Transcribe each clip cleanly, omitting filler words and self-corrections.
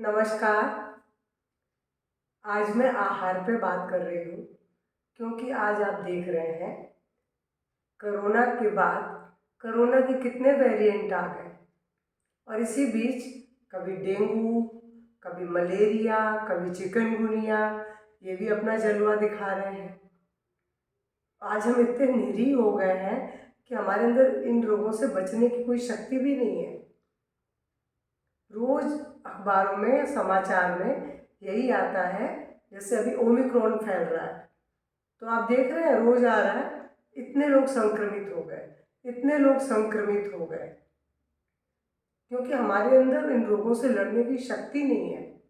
नमस्कार। आज मैं आहार पे बात कर रही हूँ क्योंकि आज आप देख रहे हैं कोरोना के बाद कोरोना के कितने वेरिएंट आ गए और इसी बीच कभी डेंगू, कभी मलेरिया, कभी चिकनगुनिया, ये भी अपना जलवा दिखा रहे हैं। आज हम इतने निरीह हो गए हैं कि हमारे अंदर इन रोगों से बचने की कोई शक्ति भी नहीं है। रोज अखबारों में, समाचार में यही आता है, जैसे अभी ओमिक्रॉन फैल रहा है तो आप देख रहे हैं रोज आ रहा है, इतने लोग संक्रमित हो गए, इतने लोग संक्रमित हो गए क्योंकि हमारे अंदर इन रोगों से लड़ने की शक्ति नहीं है।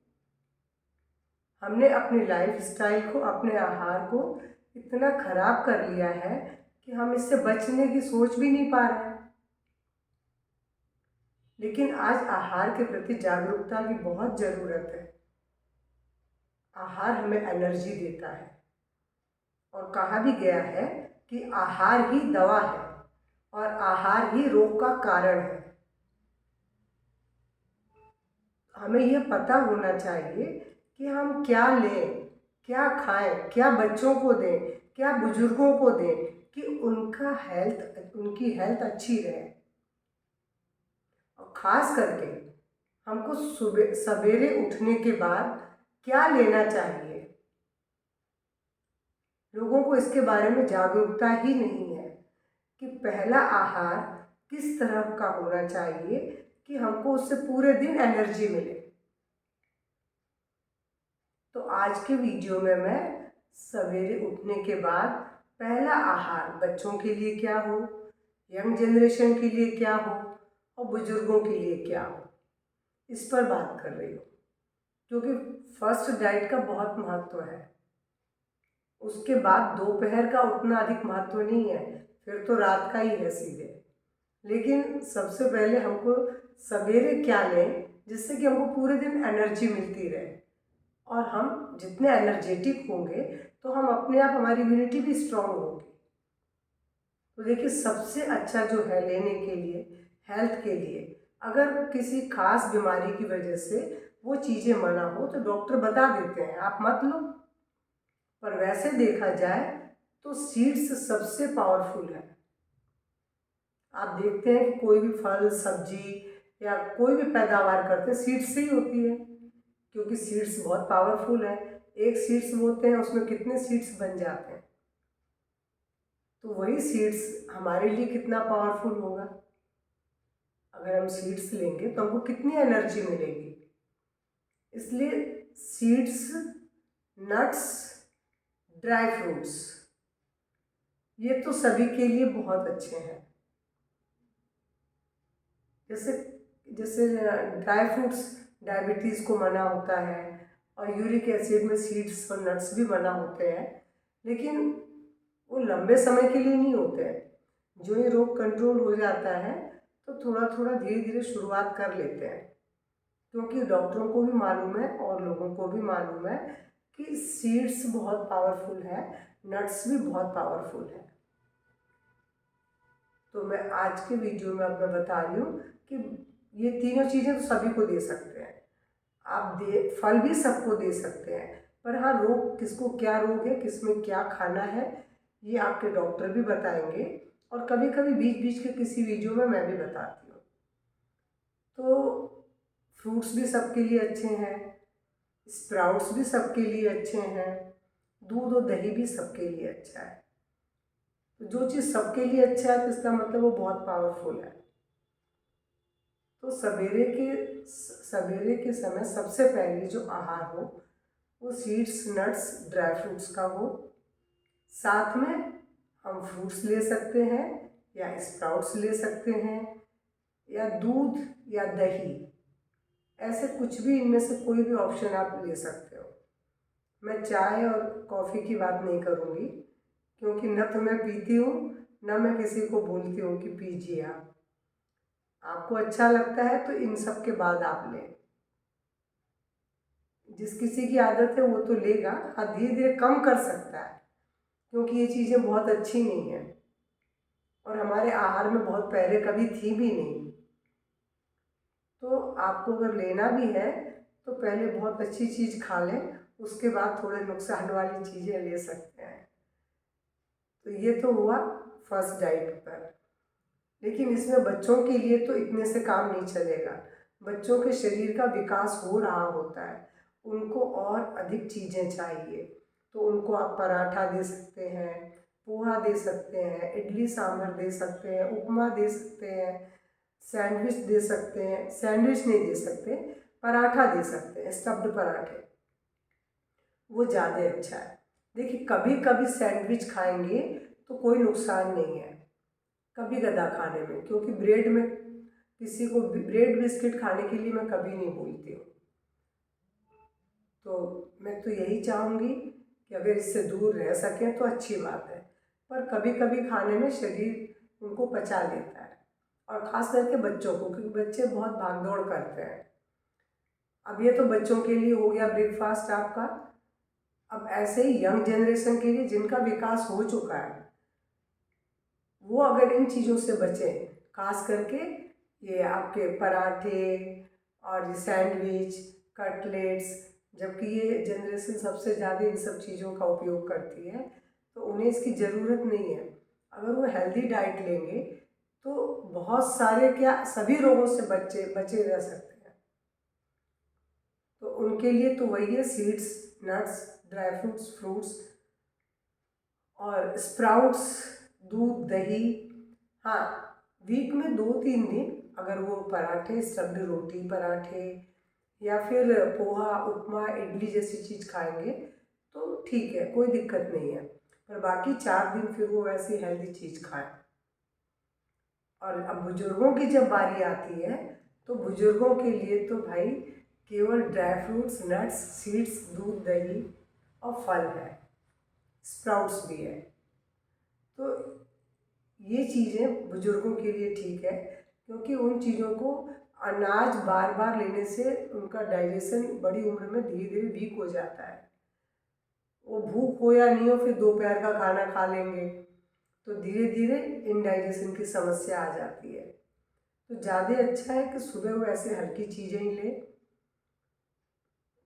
हमने अपनी लाइफ स्टाइल को, अपने आहार को इतना खराब कर लिया है कि हम इससे बचने की सोच भी नहीं पा रहे हैं। लेकिन आज आहार के प्रति जागरूकता की बहुत ज़रूरत है। आहार हमें एनर्जी देता है और कहा भी गया है कि आहार ही दवा है और आहार ही रोग का कारण है। हमें यह पता होना चाहिए कि हम क्या लें, क्या खाएं, क्या बच्चों को दें, क्या बुजुर्गों को दें कि उनकी हेल्थ अच्छी रहे। और ख़ास करके हमको सुबह सवेरे उठने के बाद क्या लेना चाहिए, लोगों को इसके बारे में जागरूकता ही नहीं है कि पहला आहार किस तरह का होना चाहिए कि हमको उससे पूरे दिन एनर्जी मिले। तो आज के वीडियो में मैं सवेरे उठने के बाद पहला आहार बच्चों के लिए क्या हो, यंग जनरेशन के लिए क्या हो और बुजुर्गों के लिए क्या हो, इस पर बात कर रही हूँ। क्योंकि फर्स्ट डाइट का बहुत महत्व है, उसके बाद दोपहर का उतना अधिक महत्व नहीं है, फिर तो रात का ही है सीधे। लेकिन सबसे पहले हमको सवेरे क्या लें जिससे कि हमको पूरे दिन एनर्जी मिलती रहे और हम जितने एनर्जेटिक होंगे तो हम अपने आप, हमारी इम्यूनिटी भी स्ट्रांग होगी। तो देखिए, सबसे अच्छा जो है लेने के लिए, हेल्थ के लिए, अगर किसी खास बीमारी की वजह से वो चीज़ें मना हो तो डॉक्टर बता देते हैं आप मत लो, पर वैसे देखा जाए तो सीड्स सबसे पावरफुल है। आप देखते हैं कि कोई भी फल, सब्जी या कोई भी पैदावार करते हैं सीड्स से ही होती है, क्योंकि सीड्स बहुत पावरफुल है। एक सीड्स बोते हैं उसमें कितने सीड्स बन जाते हैं, तो वही सीड्स हमारे लिए कितना पावरफुल होगा। अगर हम सीड्स लेंगे तो हमको कितनी एनर्जी मिलेगी। इसलिए सीड्स, नट्स, ड्राई फ्रूट्स ये तो सभी के लिए बहुत अच्छे हैं। जैसे जैसे ड्राई फ्रूट्स डायबिटीज़ को मना होता है और यूरिक एसिड में सीड्स और नट्स भी मना होते हैं, लेकिन वो लंबे समय के लिए नहीं होते हैं। जो ये रोग कंट्रोल हो जाता है तो थोड़ा थोड़ा धीरे धीरे शुरुआत कर लेते हैं, क्योंकि डॉक्टरों को भी मालूम है और लोगों को भी मालूम है कि सीड्स बहुत पावरफुल है, नट्स भी बहुत पावरफुल है। तो मैं आज के वीडियो में अब मैं बता रही हूँ कि ये तीनों चीज़ें तो सभी को दे सकते हैं। आप फल भी सबको दे सकते हैं, पर हाँ, रोग किसको क्या रोग है, किसमें क्या खाना है, ये आपके डॉक्टर भी बताएंगे और कभी कभी बीच बीच के किसी वीडियो में मैं भी बताती हूँ। तो फ्रूट्स भी सबके लिए अच्छे हैं, स्प्राउट्स भी सबके लिए अच्छे हैं, दूध और दही भी सबके लिए अच्छा है। तो जो चीज़ सबके लिए अच्छा है तो इसका मतलब वो बहुत पावरफुल है। तो सवेरे के समय सबसे पहले जो आहार हो वो सीड्स, नट्स, ड्राई फ्रूट्स का हो। साथ में हम फ्रूट्स ले सकते हैं या स्प्राउट्स ले सकते हैं या दूध या दही, ऐसे कुछ भी इनमें से कोई भी ऑप्शन आप ले सकते हो। मैं चाय और कॉफ़ी की बात नहीं करूँगी, क्योंकि न तो मैं पीती हूँ न मैं किसी को बोलती हूँ कि पीजिए। आपको अच्छा लगता है तो इन सब के बाद आप लें। जिस किसी की आदत है वो तो लेगा, हाँ धीरे धीरे कम कर सकता है, क्योंकि ये चीज़ें बहुत अच्छी नहीं हैं और हमारे आहार में बहुत पहले कभी थी भी नहीं। तो आपको अगर लेना भी है तो पहले बहुत अच्छी चीज़ खा लें, उसके बाद थोड़े नुकसान वाली चीज़ें ले सकते हैं। तो ये तो हुआ फर्स्ट डाइट पर। लेकिन इसमें बच्चों के लिए तो इतने से काम नहीं चलेगा। बच्चों के शरीर का विकास हो रहा होता है, उनको और अधिक चीज़ें चाहिए। तो उनको आप पराठा दे सकते हैं, पोहा दे सकते हैं, इडली सांभर दे सकते हैं, उपमा दे सकते हैं, सैंडविच दे सकते हैं। सैंडविच नहीं दे सकते, पराठा दे सकते हैं, स्टफ्ड पराठे, वो ज़्यादा अच्छा है। देखिए, कभी कभी सैंडविच खाएंगे तो कोई नुकसान नहीं है, कभी कदा खाने में, क्योंकि ब्रेड में किसी को ब्रेड बिस्किट खाने के लिए मैं कभी नहीं बोलती हूँ। तो मैं तो यही चाहूँगी कि अगर इससे दूर रह सकें तो अच्छी बात है, पर कभी कभी खाने में शरीर उनको पचा लेता है, और ख़ास करके बच्चों को, क्योंकि बच्चे बहुत भागदौड़ करते हैं। अब ये तो बच्चों के लिए हो गया ब्रेकफास्ट आपका। अब ऐसे ही यंग जनरेशन के लिए, जिनका विकास हो चुका है, वो अगर इन चीज़ों से बचें, खास करके ये आपके पराठे और ये सैंडविच, कटलेट्स, जबकि ये जनरेशन सबसे ज़्यादा इन सब चीज़ों का उपयोग करती है, तो उन्हें इसकी ज़रूरत नहीं है। अगर वो हेल्दी डाइट लेंगे तो बहुत सारे, क्या सभी रोगों से बचे रह सकते हैं। तो उनके लिए तो वही है, seeds, nuts, dry fruits, fruits और स्प्राउट्स, दूध, दही। हाँ, वीक में 2-3 दिन अगर वो पराठे, स्टफ्ड रोटी पराठे या फिर पोहा, उपमा, इडली जैसी चीज़ खाएंगे तो ठीक है, कोई दिक्कत नहीं है। पर बाकी 4 दिन फिर वो वैसी हेल्दी चीज़ खाएं। और अब बुजुर्गों की जब बारी आती है, तो बुजुर्गों के लिए तो भाई केवल ड्राई फ्रूट्स, नट्स, सीड्स, दूध, दही और फल है, स्प्राउट्स भी है। तो ये चीज़ें बुजुर्गों के लिए ठीक है, क्योंकि उन चीज़ों को, अनाज बार बार लेने से उनका डाइजेशन बड़ी उम्र में धीरे धीरे वीक हो जाता है। वो भूख हो या नहीं हो, फिर दोपहर का खाना खा लेंगे तो धीरे धीरे इनडाइजेशन की समस्या आ जाती है। तो ज़्यादा अच्छा है कि सुबह वो ऐसे हल्की चीज़ें ही लें,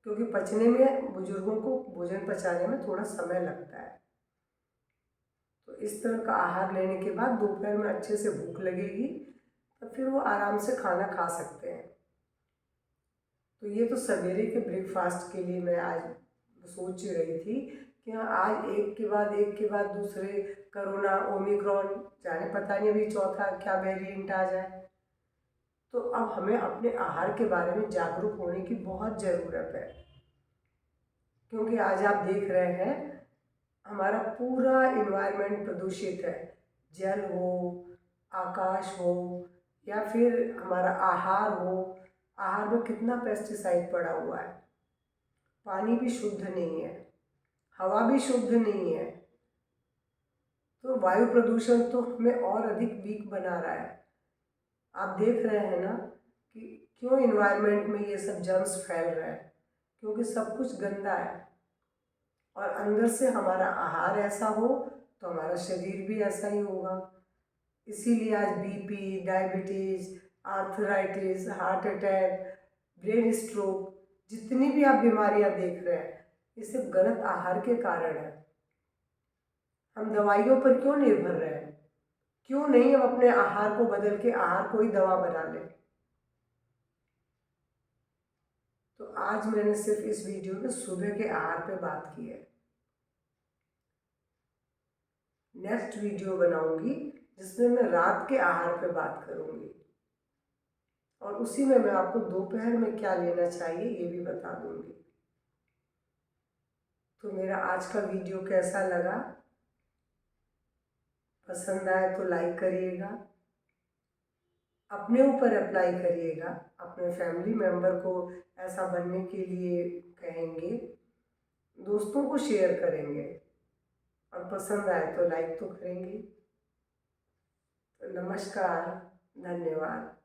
क्योंकि पचने में, बुजुर्गों को भोजन पचाने में थोड़ा समय लगता है। तो इस तरह का आहार लेने के बाद दोपहर में अच्छे से भूख लगेगी, तो फिर वो आराम से खाना खा सकते हैं। तो ये तो सवेरे के ब्रेकफास्ट के लिए मैं आज सोच रही थी कि हाँ, आज एक के बाद दूसरे कोरोना, ओमिक्रॉन, जाने पता नहीं अभी चौथा क्या वेरिएंट आ जाए। तो अब हमें अपने आहार के बारे में जागरूक होने की बहुत ज़रूरत है, क्योंकि आज आप देख रहे हैं हमारा पूरा इन्वायरमेंट प्रदूषित है। जल हो, आकाश हो, या फिर हमारा आहार हो, आहार में कितना पेस्टिसाइड पड़ा हुआ है। पानी भी शुद्ध नहीं है, हवा भी शुद्ध नहीं है। तो वायु प्रदूषण तो हमें और अधिक वीक बना रहा है। आप देख रहे हैं ना कि क्यों इन्वायरमेंट में ये सब जर्म्स फैल रहे हैं, क्योंकि सब कुछ गंदा है। और अंदर से हमारा आहार ऐसा हो तो हमारा शरीर भी ऐसा ही होगा। इसीलिए आज BP, diabetes, arthritis, heart attack, brain stroke, जितनी भी आप बीमारियां देख रहे हैं, ये सिर्फ गलत आहार के कारण है। हम दवाइयों पर क्यों निर्भर रहे हैं? क्यों नहीं हम अपने आहार को बदल के आहार को ही दवा बना लें? तो आज मैंने सिर्फ इस वीडियो में सुबह के आहार पे बात की है। नेक्स्ट वीडियो बनाऊंगी जिसमें मैं रात के आहार पे बात करूंगी, और उसी में मैं आपको दोपहर में क्या लेना चाहिए ये भी बता दूंगी। तो मेरा आज का वीडियो कैसा लगा? पसंद आए तो लाइक करिएगा, अपने ऊपर अप्लाई करिएगा, अपने फैमिली मेम्बर को ऐसा बनने के लिए कहेंगे, दोस्तों को शेयर करेंगे, और पसंद आए तो लाइक तो करेंगे। तो नमस्कार, धन्यवाद।